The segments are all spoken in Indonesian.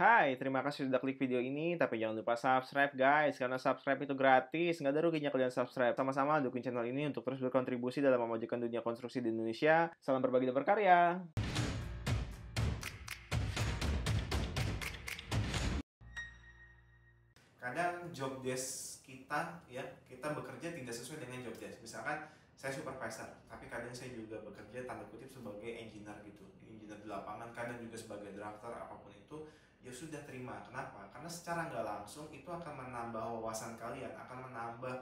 Hai, terima kasih sudah klik video ini, tapi jangan lupa subscribe guys, karena subscribe itu gratis, nggak ada ruginya kalian subscribe. Sama-sama dukung channel ini untuk terus berkontribusi dalam memajukan dunia konstruksi di Indonesia. Salam berbagi dan berkarya. Kadang job desk kita ya, kita bekerja tidak sesuai dengan job desk. Misalkan saya supervisor, tapi kadang saya juga bekerja tanda kutip sebagai engineer gitu, engineer di lapangan, kadang juga sebagai drafter, apapun itu ya sudah terima. Kenapa? Karena secara nggak langsung itu akan menambah wawasan kalian, akan menambah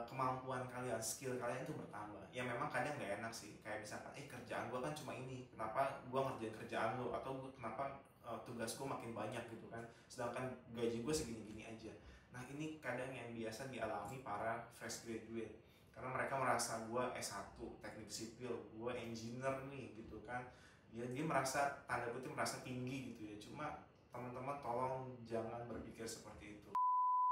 kemampuan kalian, skill kalian itu bertambah. Ya memang kadang nggak enak sih, kayak misalkan kerjaan gua kan cuma ini, kenapa gua ngerjain kerjaan lu, atau kenapa tugas gue makin banyak gitu kan, sedangkan gaji gue segini-gini aja. Nah ini kadang yang biasa dialami para fresh graduate, karena mereka merasa gue S1 teknik sipil, gue engineer nih gitu kan. Dia merasa, tanda kutip merasa tinggi gitu ya. Cuma teman-teman tolong jangan berpikir seperti itu.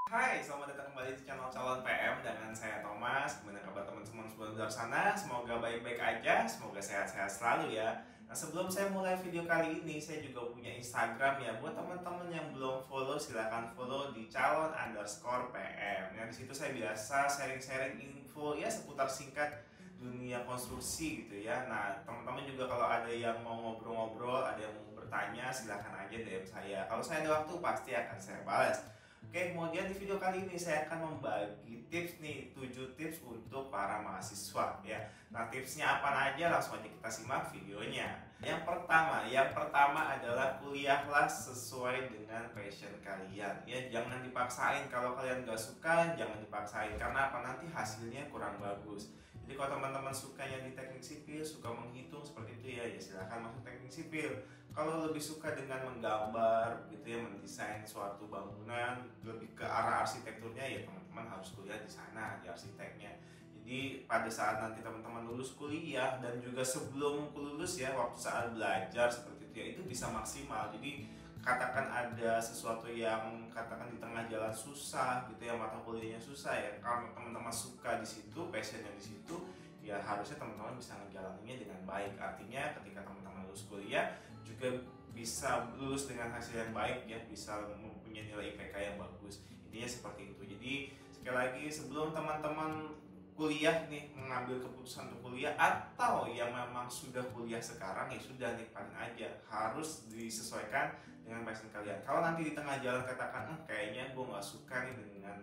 Hai, selamat datang kembali di channel Calon PM dengan saya Thomas. Gimana kabar teman-teman semua di luar sana? Semoga baik-baik aja, semoga sehat-sehat selalu ya. Nah, sebelum saya mulai video kali ini, saya juga punya Instagram ya. Buat teman-teman yang belum follow, silahkan follow di calon_PM. Nah, di situ saya biasa sharing-sharing info ya seputar singkat dunia konstruksi gitu ya. Nah, teman-teman juga kalau ada yang mau ngobrol-ngobrol, ada yang mau bertanya, silahkan aja DM saya. Kalau saya ada waktu, pasti akan saya balas. Oke, kemudian di video kali ini saya akan membagi tips nih, 7 tips untuk para mahasiswa ya. Nah, tipsnya apa aja, langsung aja kita simak videonya. Yang pertama adalah kuliahlah sesuai dengan passion kalian ya. Jangan dipaksain, kalau kalian gak suka jangan dipaksain, karena apa, nanti hasilnya kurang bagus. Jadi kalau teman-teman sukanya di teknik sipil, suka menghitung seperti itu ya silahkan masuk teknik sipil. Kalau lebih suka dengan menggambar gitu ya, mendesain suatu bangunan, lebih ke arah arsitekturnya, ya teman-teman harus kuliah di sana, di arsiteknya. Jadi pada saat nanti teman-teman lulus kuliah, dan juga sebelum lulus ya, waktu saat belajar seperti itu ya, itu bisa maksimal. Jadi katakan ada sesuatu yang katakan di tengah jalan susah gitu ya, mata kuliahnya susah ya, kalau teman-teman suka di situ, passionnya di situ, ya harusnya teman-teman bisa ngejalaninnya dengan baik. Artinya ketika teman-teman lulus kuliah juga bisa lulus dengan hasil yang baik ya, bisa mempunyai nilai IPK yang bagus. Intinya seperti itu. Jadi sekali lagi, sebelum teman-teman kuliah nih, mengambil keputusan untuk kuliah, atau yang memang sudah kuliah sekarang, ya sudah nikmatin aja, harus disesuaikan dengan passion kalian. Kalau nanti di tengah jalan katakan kayaknya gue nggak suka nih dengan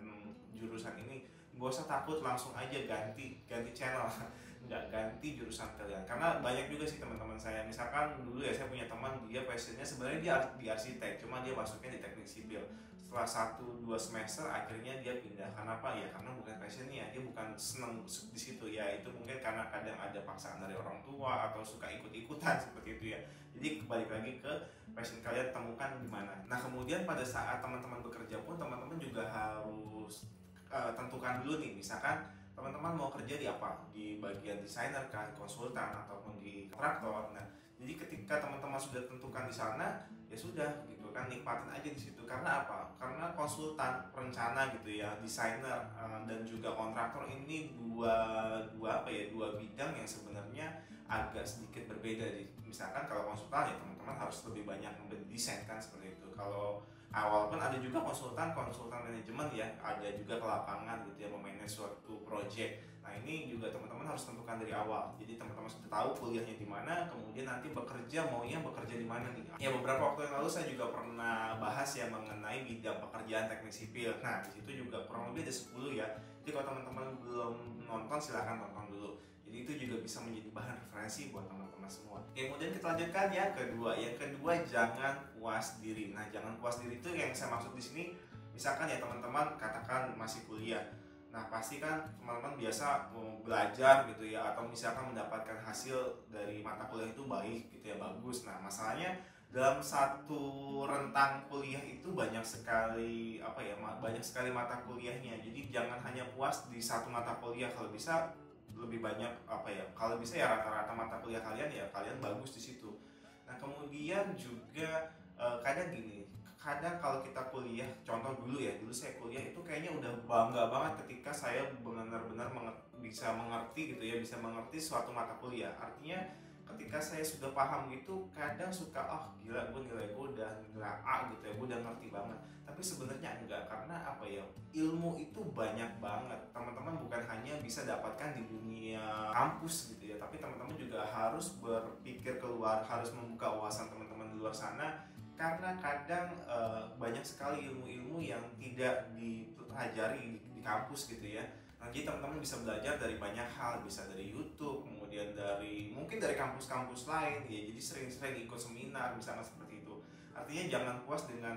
jurusan ini, gak usah takut, langsung aja ganti channel. Nggak, ganti jurusan kalian. Karena banyak juga sih teman-teman saya, misalkan dulu ya, saya punya teman, dia passionnya sebenarnya dia di arsitek, cuma dia masuknya di teknik sipil. Setelah 1-2 semester akhirnya dia pindah. Kenapa? Ya karena bukan passionnya, dia bukan seneng di situ ya. Itu mungkin karena kadang ada paksaan dari orang tua, atau suka ikut-ikutan seperti itu ya. Jadi balik lagi ke passion kalian, temukan di mana. Nah, kemudian pada saat teman-teman bekerja pun, teman-teman juga harus tentukan dulu nih, misalkan teman-teman mau kerja di apa, di bagian desainer kan, konsultan, ataupun di kontraktor. Nah, jadi ketika teman-teman sudah tentukan di sana, ya sudah gitu kan, nikmatin aja di situ. Karena apa? Karena konsultan, perencana gitu ya, desainer, dan juga kontraktor, ini dua bidang yang sebenarnya agak sedikit berbeda. Misalkan kalau konsultan ya teman-teman harus lebih banyak mendesain kan, seperti itu. Kalau walaupun ada juga konsultan manajemen ya, ada juga ke lapangan gitu ya, memanage suatu project. Nah, ini juga teman-teman harus tentukan dari awal. Jadi teman-teman sudah tahu kuliahnya di mana, kemudian nanti maunya bekerja di mana nih. Ya, beberapa waktu yang lalu saya juga pernah bahas ya mengenai bidang pekerjaan teknik sipil. Nah, di situ juga kurang lebih ada 10 ya. Jadi kalau teman-teman belum nonton, silahkan tonton dulu. Jadi itu juga bisa menjadi bahan referensi buat teman-teman semua. Oke, kemudian kita lanjutkan yang kedua, jangan puas diri. Nah, jangan puas diri itu yang saya maksud di sini, misalkan ya teman-teman katakan masih kuliah. Nah, pasti kan teman-teman biasa mau belajar gitu ya, atau misalkan mendapatkan hasil dari mata kuliah itu baik gitu ya, bagus. Nah, masalahnya dalam satu rentang kuliah itu banyak sekali banyak sekali mata kuliahnya. Jadi jangan hanya puas di satu mata kuliah, kalau bisa lebih banyak kalau bisa ya rata-rata mata kuliah kalian ya kalian bagus di situ. Nah, kemudian juga kadang gini, kadang kalau kita kuliah, contoh dulu saya kuliah itu kayaknya udah bangga banget ketika saya benar-benar bisa mengerti gitu ya, bisa mengerti suatu mata kuliah. Artinya ketika saya sudah paham gitu, kadang suka gila, gue nilai gue udah nilai A gitu ya, gue udah ngerti banget. Tapi sebenarnya enggak, karena apa ya, ilmu itu banyak banget. Teman-teman bukan hanya bisa dapatkan di dunia kampus gitu ya, tapi teman-teman juga harus berpikir keluar, harus membuka wawasan teman-teman di luar sana. Karena kadang banyak sekali ilmu-ilmu yang tidak dipelajari di kampus gitu ya. Nah, jadi teman-teman bisa belajar dari banyak hal, bisa dari YouTube, kemudian mungkin dari kampus-kampus lain ya. Jadi sering-sering ikut seminar misalnya seperti itu. Artinya jangan puas dengan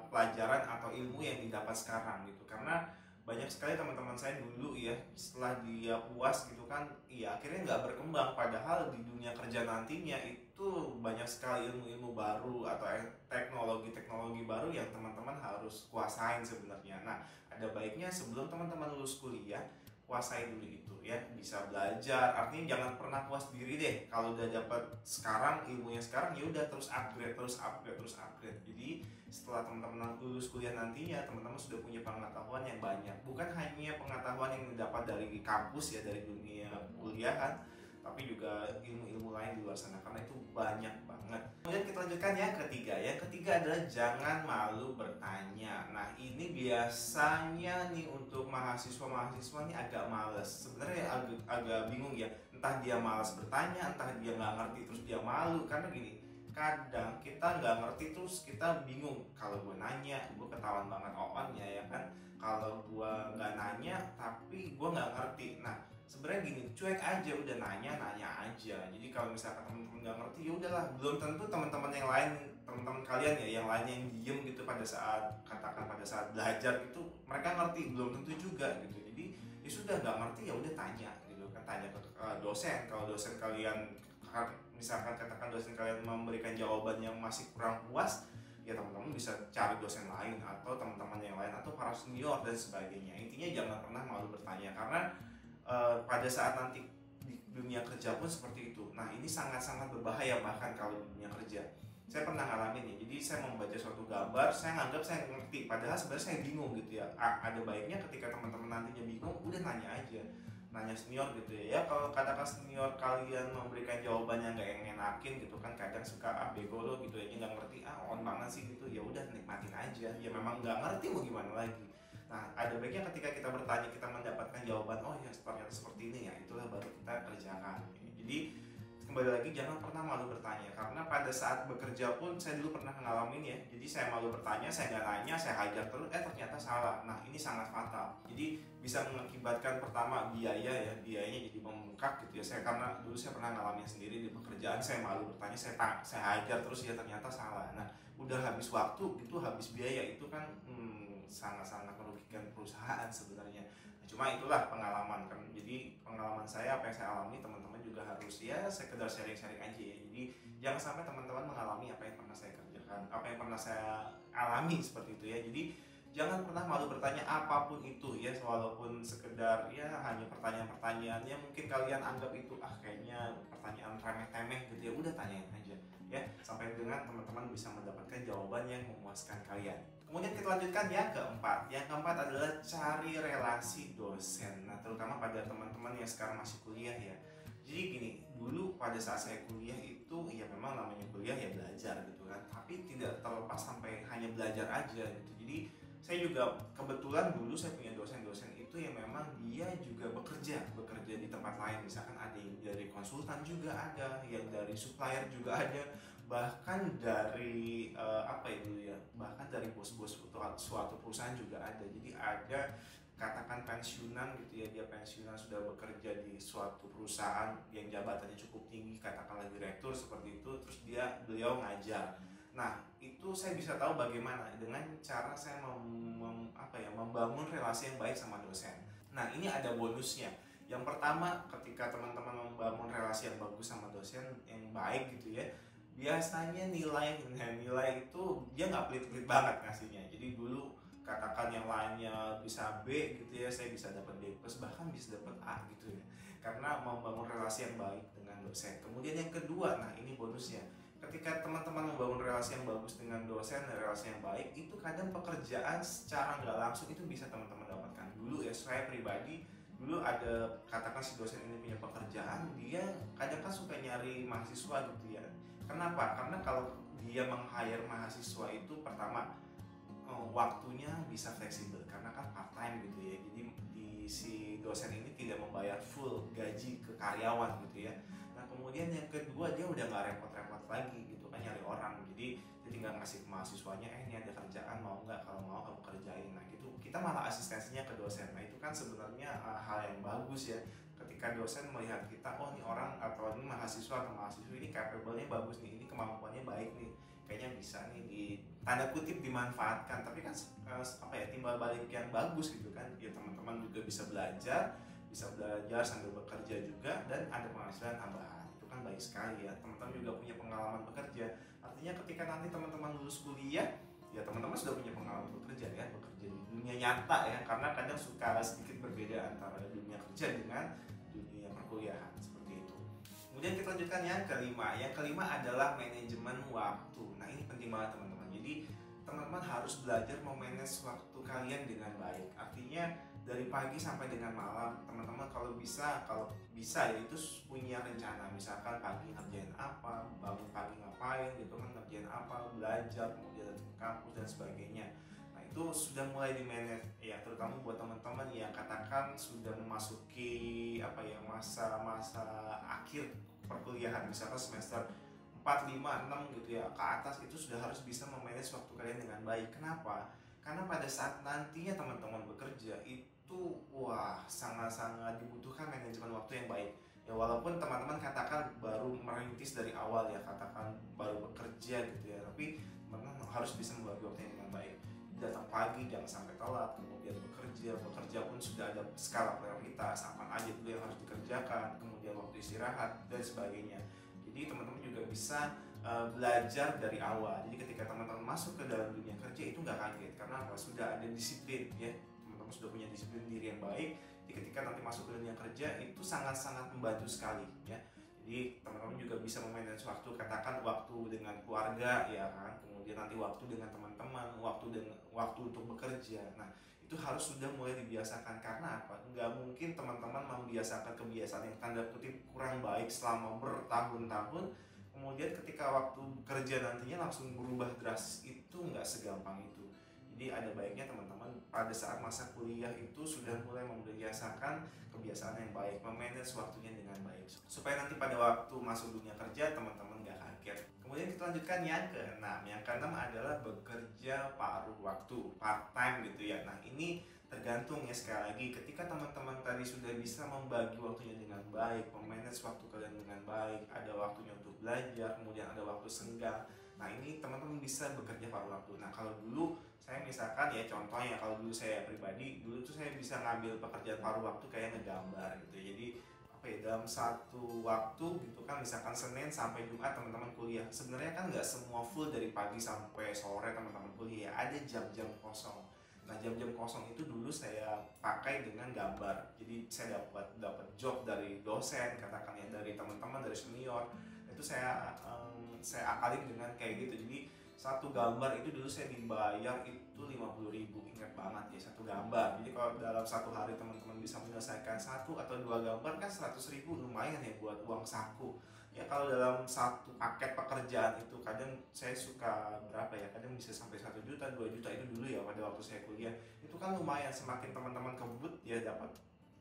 pelajaran atau ilmu yang didapat sekarang gitu. Karena banyak sekali teman-teman saya dulu ya, setelah dia puas gitu kan, ya akhirnya nggak berkembang. Padahal di dunia kerja nantinya itu banyak sekali ilmu-ilmu baru atau teknologi-teknologi baru yang teman-teman harus kuasain sebenarnya. Nah, ada baiknya sebelum teman-teman lulus kuliah, kuasai dulu itu ya, bisa belajar. Artinya jangan pernah puas diri deh. Kalau udah dapat sekarang ilmunya sekarang, ya udah terus upgrade, terus upgrade, terus upgrade. Jadi setelah teman-teman lulus kuliah nantinya, teman-teman sudah punya pengetahuan yang banyak. Bukan hanya pengetahuan yang didapat dari kampus ya, dari dunia kuliahan, tapi juga ilmu-ilmu lain di luar sana, karena itu banyak banget. Kemudian kita lanjutkan yang ketiga. Yang ketiga adalah jangan malu bertanya. Nah, ini biasanya nih untuk mahasiswa-mahasiswa nih agak males. Sebenarnya agak bingung ya. Entah dia malas bertanya, entah dia nggak ngerti terus dia malu. Karena gini, kadang kita nggak ngerti terus kita bingung. Kalau gue nanya, gue ketahuan banget on-nya ya kan. Kalau gue nggak nanya, tapi gue nggak ngerti. Nah, sebenarnya gini, cuek aja, udah nanya aja. Jadi kalau misalkan teman-teman nggak ngerti, ya udahlah. Belum tentu teman-teman yang lain, teman-teman kalian ya, yang lainnya yang diem gitu pada saat, katakan pada saat belajar itu mereka ngerti, belum tentu juga gitu. Jadi ya sudah, nggak ngerti ya udah tanya gitu kan, tanya ke dosen. Kalau dosen kalian, misalkan katakan dosen kalian memberikan jawaban yang masih kurang puas, ya teman-teman bisa cari dosen lain atau teman-teman yang lain atau para senior dan sebagainya. Intinya jangan pernah malu bertanya, karena pada saat nanti di dunia kerja pun seperti itu. Nah, ini sangat-sangat berbahaya bahkan kalau di dunia kerja. Saya pernah ngalamin ya, jadi saya membaca suatu gambar, saya nganggap saya ngerti, padahal sebenarnya saya bingung gitu ya. Ada baiknya ketika teman-teman nantinya bingung, udah nanya aja, nanya senior gitu ya. Kalau katakan senior kalian memberikan jawaban yang nggak enakin gitu kan, kadang suka bego lo gitu ya, nggak ngerti, on banget sih gitu. Ya udah, nikmatin aja, ya memang nggak ngerti mau gimana lagi. Nah, ada baiknya ketika kita bertanya, kita mendapatkan jawaban, oh ya ternyata seperti ini ya, itulah baru kita kerjakan. Jadi kembali lagi, jangan pernah malu bertanya, karena pada saat bekerja pun saya dulu pernah ngalamin ya. Jadi saya malu bertanya, saya nggak nanya, saya hajar terus, ternyata salah. Nah, ini sangat fatal. Jadi bisa mengakibatkan pertama biayanya jadi membengkak gitu ya. Karena dulu saya pernah ngalamin sendiri di pekerjaan, saya malu bertanya, saya hajar terus, ya ternyata salah. Nah, udah habis waktu, itu habis biaya, itu kan sangat-sangat merugikan perusahaan sebenarnya. Nah, cuma itulah pengalaman kan. Jadi pengalaman saya, apa yang saya alami, teman-teman juga harus ya sekedar sharing-sharing aja ya. Jadi jangan sampai teman-teman mengalami apa yang pernah saya kerjakan, apa yang pernah saya alami seperti itu ya. Jadi jangan pernah malu bertanya apapun itu ya, walaupun sekedar ya hanya pertanyaan-pertanyaan yang mungkin kalian anggap itu kayaknya pertanyaan remeh-temeh gitu ya, udah tanyain aja ya, sampai dengan teman-teman bisa mendapatkan jawaban yang memuaskan kalian. Kemudian kita lanjutkan yang keempat. Yang keempat adalah cari relasi dosen. Nah, terutama pada teman-teman yang sekarang masih kuliah ya. Jadi gini, dulu pada saat saya kuliah itu ya memang namanya kuliah ya belajar gitu kan, tapi tidak terlepas sampai hanya belajar aja gitu. Jadi saya juga kebetulan dulu saya punya dosen-dosen itu yang memang dia juga bekerja di tempat lain. Misalkan ada yang dari konsultan juga ada, yang dari supplier juga ada, bahkan dari bahkan dari bos-bos suatu perusahaan juga ada. Jadi ada katakan pensiunan gitu ya, dia pensiunan sudah bekerja di suatu perusahaan yang jabatannya cukup tinggi, katakanlah direktur seperti itu, terus beliau ngajar. Nah, itu saya bisa tahu bagaimana dengan cara saya membangun relasi yang baik sama dosen. Nah, ini ada bonusnya. Yang pertama, ketika teman-teman membangun relasi yang bagus sama dosen yang baik gitu ya, biasanya nilai itu dia nggak pelit-pelit banget ngasihnya. Jadi dulu katakan yang lainnya bisa B gitu ya, saya bisa dapat B plus, bahkan bisa dapat A gitu ya, karena membangun relasi yang baik dengan dosen. Kemudian yang kedua, nah ini bonusnya, ketika teman-teman membangun relasi yang bagus dengan dosen dan relasi yang baik, itu kadang pekerjaan secara nggak langsung itu bisa teman-teman dapatkan. Dulu ya saya pribadi dulu ada, katakan si dosen ini punya pekerjaan, dia kadang kan suka nyari mahasiswa gitu ya. Kenapa? Karena kalau dia meng-hire mahasiswa itu pertama, waktunya bisa fleksibel karena kan part time gitu ya. Jadi si dosen ini tidak membayar full gaji ke karyawan gitu ya. Nah kemudian yang kedua, dia udah nggak repot-repot lagi gitu kan nyari orang. Jadi dia tinggal ngasih ke mahasiswanya, ini ada kerjaan mau nggak, kalau mau kamu kerjain. Nah gitu kita malah asistensinya ke dosen. Nah itu kan sebenarnya hal yang bagus ya, ketika dosen melihat kita, oh ini orang atau ini mahasiswa atau mahasiswa ini capable-nya bagus nih, ini kemampuannya baik nih, kayaknya bisa nih di tanda kutip dimanfaatkan. Tapi kan apa ya, timbal balik yang bagus gitu kan ya, teman-teman juga bisa belajar sambil bekerja juga, dan ada penghasilan tambahan. Itu kan baik sekali ya, teman-teman juga punya pengalaman bekerja. Artinya ketika nanti teman-teman lulus kuliah, ya teman-teman sudah punya pengalaman bekerja ya, bekerja di dunia nyata ya, karena kadang suka sedikit berbeda antara dunia kerja dengan dunia perkuliahan seperti itu. Kemudian kita lanjutkan yang kelima. Yang kelima adalah manajemen waktu. Nah ini penting banget teman-teman. Jadi teman-teman harus belajar memanage waktu kalian dengan baik. Artinya dari pagi sampai dengan malam, teman-teman kalau bisa ya itu punya rencana. Misalkan pagi ngerjain apa, bangun pagi ngapain gitu kan, ngerjain apa, belajar, kemudian ke kampus dan sebagainya. Nah itu sudah mulai di manage ya, terutama buat teman-teman yang katakan sudah memasuki apa ya, masa-masa akhir perkuliahan, misalkan semester 4, 5, 6 gitu ya ke atas, itu sudah harus bisa memanage waktu kalian dengan baik. Kenapa? Karena pada saat nantinya teman-teman bekerja itu wah sangat-sangat dibutuhkan manajemen waktu yang baik. Ya walaupun teman-teman katakan baru merintis dari awal ya, katakan baru bekerja gitu ya, tapi teman-teman harus bisa membagi waktunya dengan baik. Datang pagi jangan sampai telat, kemudian bekerja pun sudah ada skala prioritas, apa aja dulu yang harus dikerjakan, kemudian waktu istirahat dan sebagainya. Jadi teman-teman juga bisa belajar dari awal. Jadi ketika teman-teman masuk ke dalam dunia kerja itu nggak kaget, karena apa? Sudah ada disiplin ya, teman-teman sudah punya disiplin diri yang baik. Jadi ketika nanti masuk ke dunia kerja itu sangat-sangat membantu sekali ya. Jadi teman-teman juga bisa memanage waktu, katakan waktu dengan keluarga ya kan, kemudian nanti waktu dengan teman-teman, waktu untuk bekerja. Nah itu harus sudah mulai dibiasakan. Karena apa? Nggak mungkin teman-teman membiasakan kebiasaan yang tanda kutip kurang baik selama bertahun-tahun, kemudian ketika waktu kerja nantinya langsung berubah drastis. Itu nggak segampang itu. Jadi ada baiknya teman-teman pada saat masa kuliah itu sudah mulai membiasakan kebiasaan yang baik, memanage waktunya dengan baik, supaya nanti pada waktu masuk dunia kerja teman-teman nggak kaget. Kemudian kita lanjutkan yang keenam. Yang keenam adalah bekerja paruh waktu, part time gitu ya. Nah ini tergantung ya, sekali lagi ketika teman-teman tadi sudah bisa membagi waktunya dengan baik, memanage waktu kalian dengan baik, ada waktunya untuk belajar, kemudian ada waktu senggang. Nah ini teman-teman bisa bekerja paruh waktu. Nah kalau dulu saya misalkan ya, contohnya kalau dulu saya pribadi, dulu tuh saya bisa ngambil pekerjaan paruh waktu kayak ngegambar gitu. Jadi apa ya, dalam satu waktu gitu kan, misalkan Senin sampai Jumat teman-teman kuliah. Sebenarnya kan nggak semua full dari pagi sampai sore teman-teman kuliah, ada jam-jam kosong. Nah jam-jam kosong itu dulu saya pakai dengan gambar. Jadi saya dapat job dari dosen, katakan ya, dari teman-teman, dari senior. Itu saya akalin dengan kayak gitu. Jadi satu gambar itu dulu saya dibayar itu 50.000, ingat banget ya, satu gambar. Jadi kalau dalam satu hari teman-teman bisa menyelesaikan 1 atau 2 gambar kan 100.000, lumayan ya buat uang saku. Ya kalau dalam satu paket pekerjaan itu kadang saya suka berapa ya, kadang bisa sampai 1 juta, 2 juta itu dulu ya pada waktu saya kuliah. Itu kan lumayan, semakin teman-teman kebut ya dapat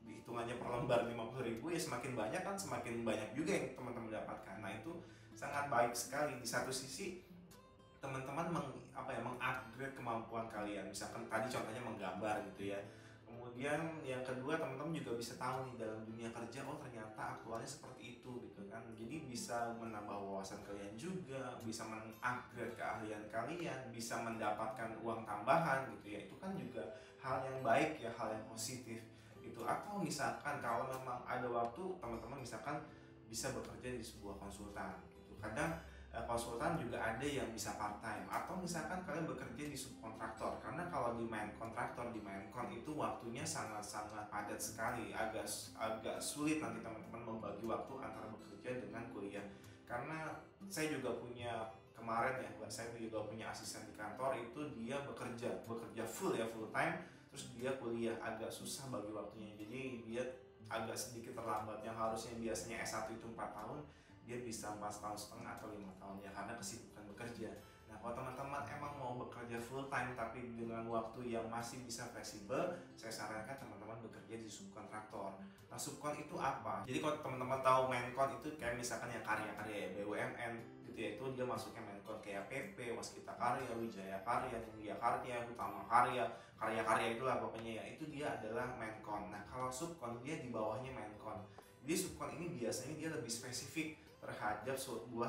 hitungannya per lembar 50.000 ya, semakin banyak kan semakin banyak juga yang teman-teman dapatkan. Nah itu sangat baik sekali. Di satu sisi teman-teman mengupgrade kemampuan kalian, misalkan tadi contohnya menggambar gitu ya. Kemudian yang kedua, teman-teman juga bisa tahu nih dalam dunia kerja, oh ternyata aktualnya seperti itu gitu kan. Jadi bisa menambah wawasan kalian juga, bisa mengupgrade keahlian kalian, bisa mendapatkan uang tambahan gitu ya. Itu kan juga hal yang baik ya, hal yang positif gitu. Atau misalkan kalau memang ada waktu, teman-teman misalkan bisa bekerja di sebuah konsultan gitu. Kadang konsultan juga ada yang bisa part time, atau misalkan kalian bekerja di subkontraktor. Karena kalau di main kontraktor, di main kon itu waktunya sangat-sangat padat sekali, agak sulit nanti teman-teman membagi waktu antara bekerja dengan kuliah. Karena saya juga punya kemarin ya, saya juga punya asisten di kantor, itu dia bekerja full ya, full time terus dia kuliah agak susah bagi waktunya, jadi dia agak sedikit terlambat. Yang harusnya biasanya S1 itu 4 tahun, dia bisa 4,5 tahun atau 5 tahun ya, karena kesibukan bekerja. Nah, kalau teman-teman emang mau bekerja full time tapi dengan waktu yang masih bisa fleksibel, saya sarankan teman-teman bekerja di subkontraktor. Nah, subkon itu apa? Jadi kalau teman-teman tahu menkon itu kayak misalkan yang karya-karya ya, BUMN gitu ya, itu dia masuknya menkon kayak PP, Waskita Karya, Wijaya Karya, Mulia Karya, Utama Karya, karya-karya itulah pokoknya ya, itu dia adalah menkon. Nah, kalau subkon dia di bawahnya menkon. Jadi subkon ini biasanya dia lebih spesifik terhadap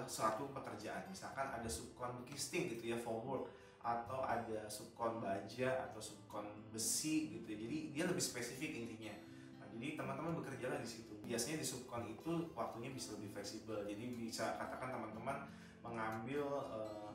suatu pekerjaan. Misalkan ada subkon casting gitu ya, formwork, atau ada subkon baja atau subkon besi gitu. Jadi dia lebih spesifik intinya. Nah, jadi teman-teman bekerjalah di situ. Biasanya di subkon itu waktunya bisa lebih fleksibel. Jadi bisa katakan teman-teman mengambil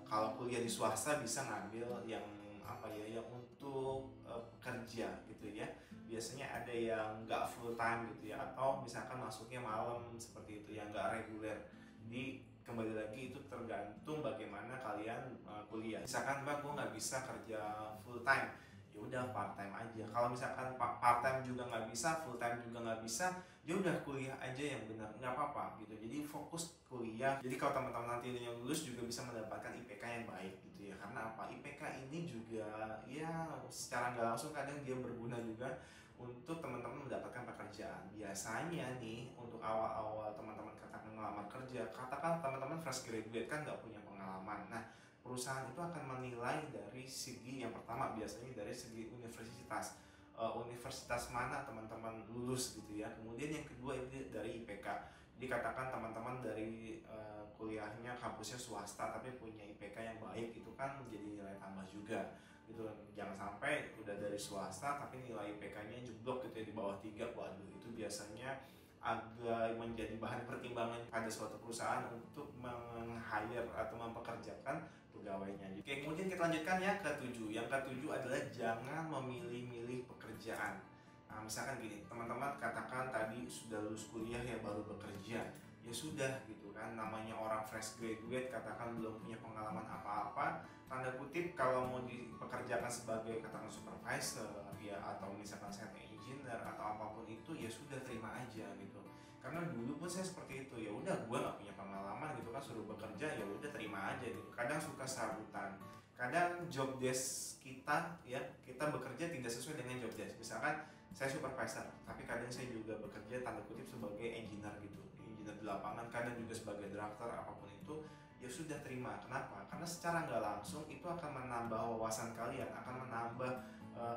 kalau kuliah di swasta bisa ngambil yang apa ya, yang untuk pekerja gitu ya. Biasanya ada yang nggak full time gitu ya, atau misalkan masuknya malam seperti itu yang nggak reguler. Jadi kembali lagi itu tergantung bagaimana kalian kuliah. Misalkan Mbak, gue nggak bisa kerja full time, ya udah part time aja. Kalau misalkan part time juga nggak bisa, full time juga nggak bisa, ya udah kuliah aja yang benar, nggak apa-apa gitu. Jadi fokus kuliah. Jadi kalau teman-teman nanti yang lulus juga bisa mendapatkan IPK yang baik gitu ya. Karena apa? IPK ini juga ya secara nggak langsung kadang dia berguna juga untuk teman-teman mendapatkan pekerjaan. Biasanya nih untuk awal-awal teman-teman katakan ngelamar kerja, katakan teman-teman fresh graduate kan nggak punya pengalaman. Nah, perusahaan itu akan menilai dari segi yang pertama biasanya dari segi universitas. Universitas mana teman-teman lulus gitu ya. Kemudian yang kedua itu dari IPK. Jadi katakan teman-teman dari kuliahnya kampusnya swasta tapi punya IPK yang baik, itu kan menjadi nilai tambah juga gitu. Jangan sampai udah dari swasta tapi nilai IPK-nya jeblok gitu ya, di bawah 3. Waduh, itu biasanya agak menjadi bahan pertimbangan pada suatu perusahaan untuk meng-hire atau mempekerjakan pegawainya. Oke, kemudian kita lanjutkan ya ke 7. Yang ke-7 adalah jangan memilih-milih pekerjaan. Nah, misalkan gini, teman-teman katakan tadi sudah lulus kuliah ya baru bekerja. Ya sudah gitu kan, namanya orang fresh graduate, katakan belum punya pengalaman apa-apa, tanda kutip kalau mau dipekerjakan sebagai katakan supervisor ya, atau misalkan senior engineer atau apapun itu, ya sudah terima aja gitu. Karena dulu pun saya seperti itu, ya udah gue nggak punya pengalaman gitu kan, suruh bekerja ya udah terima aja gitu. Kadang suka serabutan, kadang job desk kita ya, kita bekerja tidak sesuai dengan job desk. Misalkan saya supervisor tapi kadang saya juga bekerja tanda kutip sebagai engineer gitu, engineer di lapangan, kadang juga sebagai drafter apapun itu, ya sudah terima. Kenapa? Karena secara nggak langsung itu akan menambah wawasan kalian, akan menambah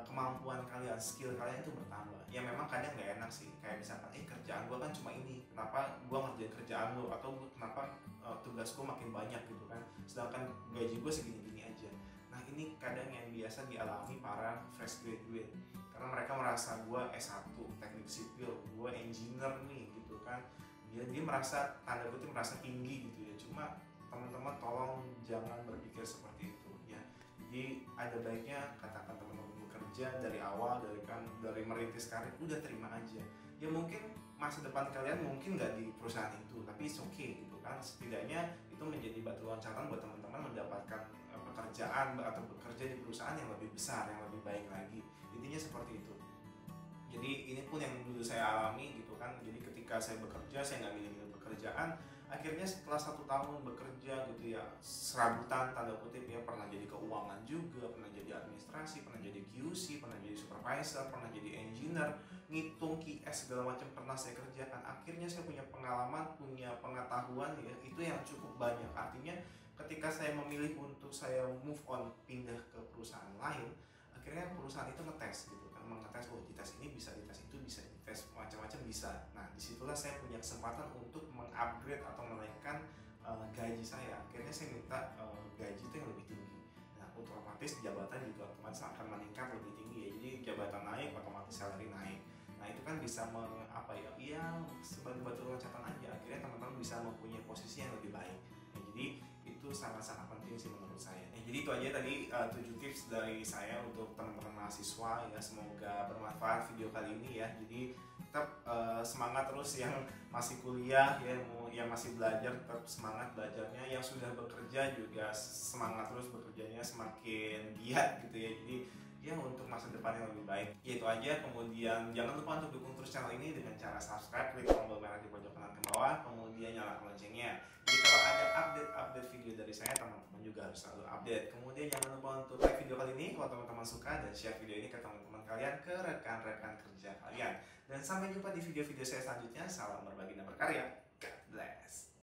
kemampuan kalian, skill kalian itu bertambah. Ya memang kadang nggak enak sih, kayak misalkan kerjaan gue kan cuma ini, kenapa gue ngerjain kerjaan lo, atau kenapa tugas gue makin banyak gitu kan, sedangkan gaji gue segini-gini aja. Nah, ini kadang yang biasa dialami para fresh graduate, karena mereka merasa gue S1 teknik sipil, gue engineer nih gitu kan, dia merasa tanda kutip merasa tinggi gitu ya. Cuma teman-teman tolong jangan berpikir seperti itu ya. Jadi ada baiknya katakan teman-teman bekerja dari awal, dari merintis karir, udah terima aja. Ya mungkin masa depan kalian mungkin nggak di perusahaan itu, tapi it's okay gitu kan. Setidaknya itu menjadi batu loncatan buat teman-teman mendapatkan pekerjaan atau bekerja di perusahaan yang lebih besar, yang lebih baik lagi. Intinya seperti itu. Jadi ini pun yang dulu saya alami gitu kan. Jadi ketika saya bekerja, saya nggak milih-milih pekerjaan. Akhirnya setelah 1 tahun bekerja gitu ya, serabutan tanda kutip ya, pernah jadi keuangan juga, pernah jadi administrasi, pernah jadi QC, pernah jadi supervisor, pernah jadi engineer, ngitung QS segala macam pernah saya kerjakan. Akhirnya saya punya pengalaman, punya pengetahuan ya, itu yang cukup banyak. Artinya ketika saya memilih untuk saya move on, pindah ke perusahaan lain, akhirnya perusahaan itu ngetes gitu kan, mengetes, oh di tes ini bisa, di tes itu bisa, di tes macam-macam bisa. Nah, disitulah saya punya kesempatan untuk mengupgrade atau menaikkan gaji saya. Akhirnya saya minta gaji itu yang lebih tinggi. Nah, otomatis jabatan juga otomatis akan meningkat lebih tinggi ya. Jadi jabatan naik, otomatis salary naik. Nah, itu kan bisa sebagai batu loncatan aja. Akhirnya teman-teman bisa mempunyai posisi yang lebih baik. Nah, jadi itu sangat-sangat penting sih menurut saya. Jadi itu aja tadi 7 tips dari saya untuk teman-teman mahasiswa ya. Semoga bermanfaat video kali ini ya. Jadi tetap semangat terus yang masih kuliah ya, yang masih belajar tetap semangat belajarnya. Yang sudah bekerja juga semangat terus bekerjanya, semakin giat gitu ya. Jadi ya untuk masa depan yang lebih baik. Yaitu aja. Kemudian jangan lupa untuk dukung terus channel ini dengan cara subscribe, klik tombol merah di pojok kanan ke bawah, kemudian nyalakan loncengnya. Jadi kalau ada update video dari saya, teman-teman juga harus selalu update. Kemudian jangan lupa untuk like video kali ini kalau teman-teman suka, dan share video ini ke teman-teman kalian, ke rekan-rekan kerja kalian. Dan sampai jumpa di video-video saya selanjutnya. Salam berbagi dan berkarya. God bless.